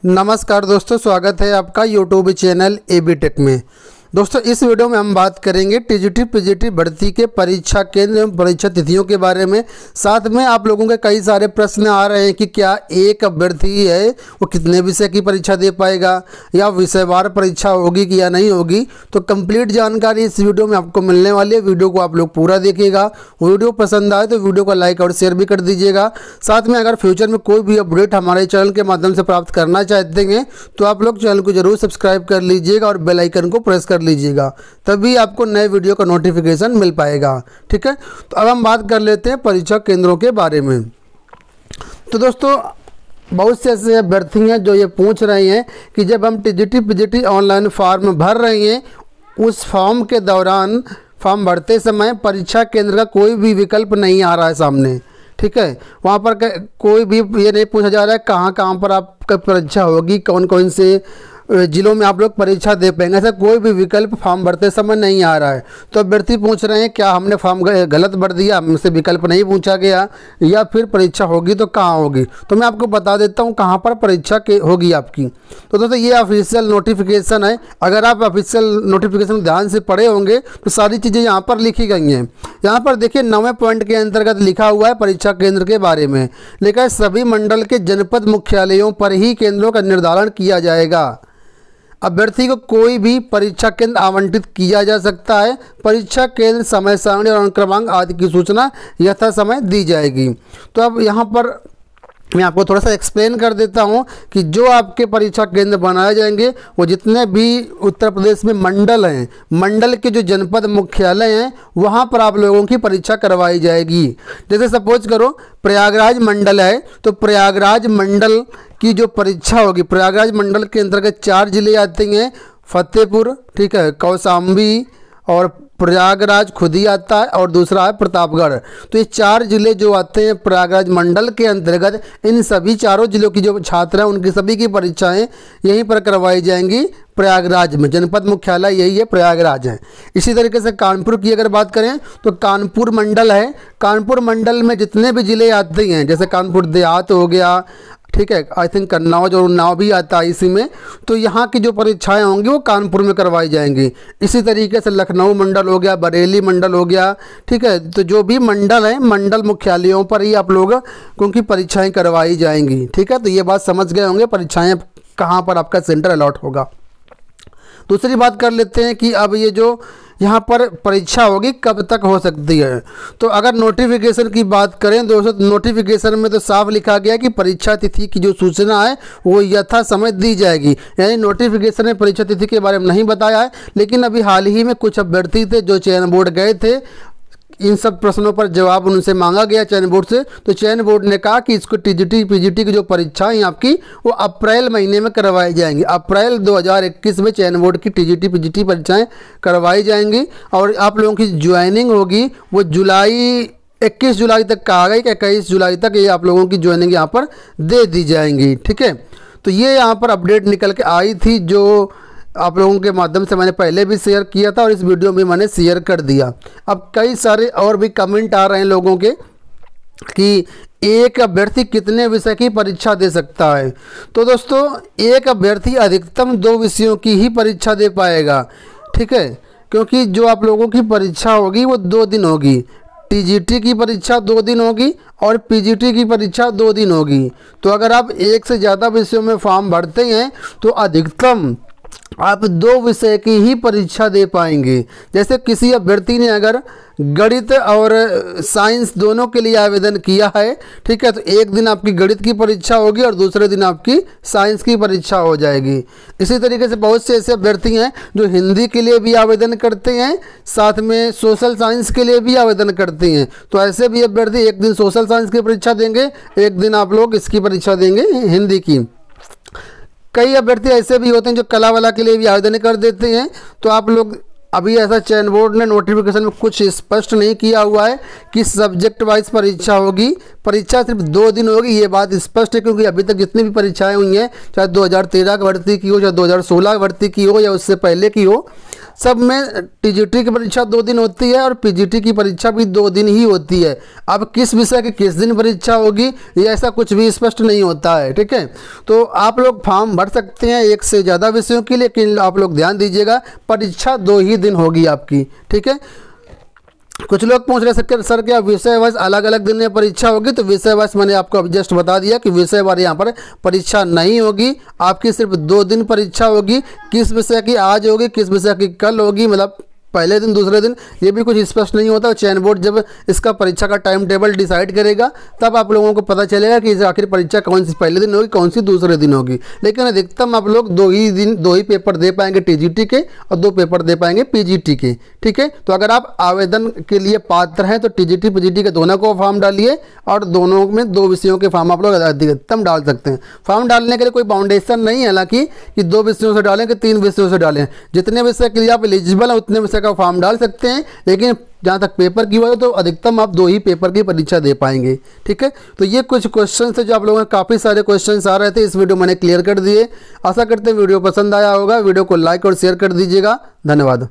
नमस्कार दोस्तों, स्वागत है आपका यूट्यूब चैनल एबी टेक में। दोस्तों, इस वीडियो में हम बात करेंगे टीजीटी पीजीटी भर्ती के परीक्षा केंद्र एवं परीक्षा तिथियों के बारे में। साथ में आप लोगों के कई सारे प्रश्न आ रहे हैं कि क्या एक अभ्यर्थी है वो कितने विषय की परीक्षा दे पाएगा या विषयवार परीक्षा होगी कि या नहीं होगी। तो कंप्लीट जानकारी इस वीडियो में आपको मिलने वाली है। वीडियो को आप लोग पूरा देखिएगा। वीडियो पसंद आए तो वीडियो को लाइक और शेयर भी कर दीजिएगा। साथ में अगर फ्यूचर में कोई भी अपडेट हमारे चैनल के माध्यम से प्राप्त करना चाहते हैं तो आप लोग चैनल को जरूर सब्सक्राइब कर लीजिएगा और बेल आइकन को प्रेस कर लीजिएगा, तभी आपको नए वीडियो का नोटिफिकेशन मिल पाएगा। ठीक है, तो अब हम बात कर लेते हैं परीक्षा केंद्रों के बारे में। तो दोस्तों, बहुत से ऐसे अभ्यर्थी हैं जो ये पूछ रहे हैं कि जब हम टीजीटी पीजीटी ऑनलाइन फॉर्म भर रहे हैं, उस फॉर्म के दौरान फॉर्म भरते समय परीक्षा केंद्र का कोई भी विकल्प नहीं आ रहा है सामने। ठीक है, वहाँ पर कोई भी ये नहीं पूछा जा रहा है कहाँ कहाँ पर आपका परीक्षा होगी, कौन कौन से जिलों में आप लोग परीक्षा दे पाएंगे, ऐसा कोई भी विकल्प फॉर्म भरते समय नहीं आ रहा है। तो अभ्यर्थी पूछ रहे हैं क्या हमने फॉर्म गलत भर दिया, हमसे विकल्प नहीं पूछा गया, या फिर परीक्षा होगी तो कहाँ होगी। तो मैं आपको बता देता हूँ कहाँ पर परीक्षा होगी आपकी। तो दोस्तों, ये ऑफिशियल नोटिफिकेशन है। अगर आप ऑफिशियल नोटिफिकेशन ध्यान से पढ़े होंगे तो सारी चीज़ें यहाँ पर लिखी गई हैं। यहाँ पर देखिए 9वें पॉइंट के अंतर्गत लिखा हुआ है परीक्षा केंद्र के बारे में। लिखा है सभी मंडल के जनपद मुख्यालयों पर ही केंद्रों का निर्धारण किया जाएगा। अभ्यर्थी को कोई भी परीक्षा केंद्र आवंटित किया जा सकता है। परीक्षा केंद्र, समय सारणी और क्रमांक आदि की सूचना यथा समय दी जाएगी। तो अब यहाँ पर मैं आपको थोड़ा सा एक्सप्लेन कर देता हूँ कि जो आपके परीक्षा केंद्र बनाए जाएंगे वो जितने भी उत्तर प्रदेश में मंडल हैं, मंडल के जो जनपद मुख्यालय हैं वहाँ पर आप लोगों की परीक्षा करवाई जाएगी। जैसे सपोज करो प्रयागराज मंडल है तो प्रयागराज मंडल की जो परीक्षा होगी, प्रयागराज मंडल के अंतर्गत 4 जिले आते हैं, फतेहपुर, ठीक है, कौशाम्बी और प्रयागराज खुद ही आता है, और दूसरा है प्रतापगढ़। तो ये 4 जिले जो आते हैं प्रयागराज मंडल के अंतर्गत, इन सभी चारों जिलों की जो छात्र हैं उनकी सभी की परीक्षाएं यहीं पर करवाई जाएंगी प्रयागराज में। जनपद मुख्यालय यही है, प्रयागराज है। इसी तरीके से कानपुर की अगर बात करें तो कानपुर मंडल है। कानपुर मंडल में जितने भी जिले आते हैं, जैसे कानपुर देहात हो गया, ठीक है, आई थिंक कन्नौज और उन्नाव भी आता है इसी में, तो यहाँ की जो परीक्षाएं होंगी वो कानपुर में करवाई जाएंगी। इसी तरीके से लखनऊ मंडल हो गया, बरेली मंडल हो गया, ठीक है। तो जो भी मंडल है, मंडल मुख्यालयों पर ही आप लोग क्योंकि परीक्षाएं करवाई जाएंगी। ठीक है, तो ये बात समझ गए होंगे परीक्षाएं कहाँ पर आपका सेंटर अलॉट होगा। दूसरी बात कर लेते हैं कि अब ये जो यहाँ पर परीक्षा होगी कब तक हो सकती है। तो अगर नोटिफिकेशन की बात करें दोस्तों, नोटिफिकेशन में तो साफ लिखा गया कि परीक्षा तिथि की जो सूचना है वो यथा समय दी जाएगी। यानी नोटिफिकेशन में परीक्षा तिथि के बारे में नहीं बताया है, लेकिन अभी हाल ही में कुछ अभ्यर्थी थे जो चयन बोर्ड गए थे, इन सब प्रश्नों पर जवाब उनसे मांगा गया चयन बोर्ड से। तो चयन बोर्ड ने कहा कि इसको टीजीटी पीजीटी की जो परीक्षाएं आपकी वो अप्रैल महीने में करवाई जाएंगी। अप्रैल 2021 में चयन बोर्ड की टीजीटी पीजीटी परीक्षाएं करवाई जाएंगी और आप लोगों की ज्वाइनिंग होगी वो 21 जुलाई तक कहा गया कि 21 जुलाई तक ये आप लोगों की ज्वाइनिंग यहाँ पर दे दी जाएंगी। ठीक है, तो ये यहाँ पर अपडेट निकल के आई थी जो आप लोगों के माध्यम से मैंने पहले भी शेयर किया था और इस वीडियो में मैंने शेयर कर दिया। अब कई सारे और भी कमेंट आ रहे हैं लोगों के कि एक अभ्यर्थी कितने विषय की परीक्षा दे सकता है। तो दोस्तों, एक अभ्यर्थी अधिकतम 2 विषयों की ही परीक्षा दे पाएगा। ठीक है, क्योंकि जो आप लोगों की परीक्षा होगी वो 2 दिन होगी। टीजीटी की परीक्षा 2 दिन होगी और पीजीटी की परीक्षा 2 दिन होगी। तो अगर आप एक से ज़्यादा विषयों में फॉर्म भरते हैं तो अधिकतम आप 2 विषय की ही परीक्षा दे पाएंगे। जैसे किसी अभ्यर्थी ने अगर गणित और साइंस दोनों के लिए आवेदन किया है, ठीक है, तो एक दिन आपकी गणित की परीक्षा होगी और दूसरे दिन आपकी साइंस की परीक्षा हो जाएगी। इसी तरीके से बहुत से ऐसे अभ्यर्थी हैं जो हिंदी के लिए भी आवेदन करते हैं, साथ में सोशल साइंस के लिए भी आवेदन करते हैं। तो ऐसे भी अभ्यर्थी एक दिन सोशल साइंस की परीक्षा देंगे, एक दिन आप लोग इसकी परीक्षा देंगे हिंदी की। कई अभ्यर्थी ऐसे भी होते हैं जो कला वाला के लिए भी आवेदन कर देते हैं। तो आप लोग अभी ऐसा चयन बोर्ड ने नोटिफिकेशन में कुछ स्पष्ट नहीं किया हुआ है कि सब्जेक्ट वाइज परीक्षा होगी, परीक्षा सिर्फ 2 दिन होगी, ये बात स्पष्ट है, क्योंकि अभी तक जितनी भी परीक्षाएं हुई हैं, चाहे 2013 की भर्ती की हो, चाहे 2016 की भर्ती की हो या उससे पहले की हो, सब में टीजीटी की परीक्षा 2 दिन होती है और पीजीटी की परीक्षा भी 2 दिन ही होती है। अब किस विषय की किस दिन परीक्षा होगी ये ऐसा कुछ भी स्पष्ट नहीं होता है, ठीक है। तो आप लोग फॉर्म भर सकते हैं 1 से ज़्यादा विषयों की, लेकिन आप लोग ध्यान दीजिएगा परीक्षा 2 ही दिन होगी आपकी, ठीक है। कुछ लोग पूछ रहे सर क्या विषय वाइज अलग अलग दिन में परीक्षा होगी, तो विषय वाइज मैंने आपको अभी जस्ट बता दिया कि विषय वार यहाँ पर परीक्षा नहीं होगी, आपकी सिर्फ 2 दिन परीक्षा होगी। किस विषय की आज होगी, किस विषय की कल होगी, मतलब पहले दिन दूसरे दिन, ये भी कुछ स्पष्ट नहीं होता। चयन बोर्ड जब इसका परीक्षा का टाइम टेबल डिसाइड करेगा तब आप लोगों को पता चलेगा कि आखिर परीक्षा कौन सी पहले दिन होगी, कौन सी दूसरे दिन होगी। लेकिन अधिकतम आप लोग 2 ही पेपर दे पाएंगे टीजीटी के और 2 पेपर दे पाएंगे पीजीटी के, ठीक है। तो अगर आप आवेदन के लिए पात्र हैं तो टीजीटी पीजीटी के दोनों को फॉर्म डालिए और दोनों में 2 विषयों के फॉर्म आप लोग अधिकतम डाल सकते हैं। फॉर्म डालने के लिए कोई बाउंडेशन नहीं है, हालांकि कि 2 विषयों से डालें कि 3 विषयों से डालें, जितने विषय के लिए आप एलिजिबल हैं उतने विषय का फॉर्म डाल सकते हैं। लेकिन जहाँ तक पेपर की बात है तो अधिकतम आप 2 ही पेपर की परीक्षा दे पाएंगे, ठीक है। तो ये कुछ क्वेश्चन थे जो आप लोगों ने काफ़ी सारे क्वेश्चन आ रहे थे, इस वीडियो मैंने क्लियर कर दिए। आशा करते हैं वीडियो पसंद आया होगा, वीडियो को लाइक और शेयर कर दीजिएगा। धन्यवाद।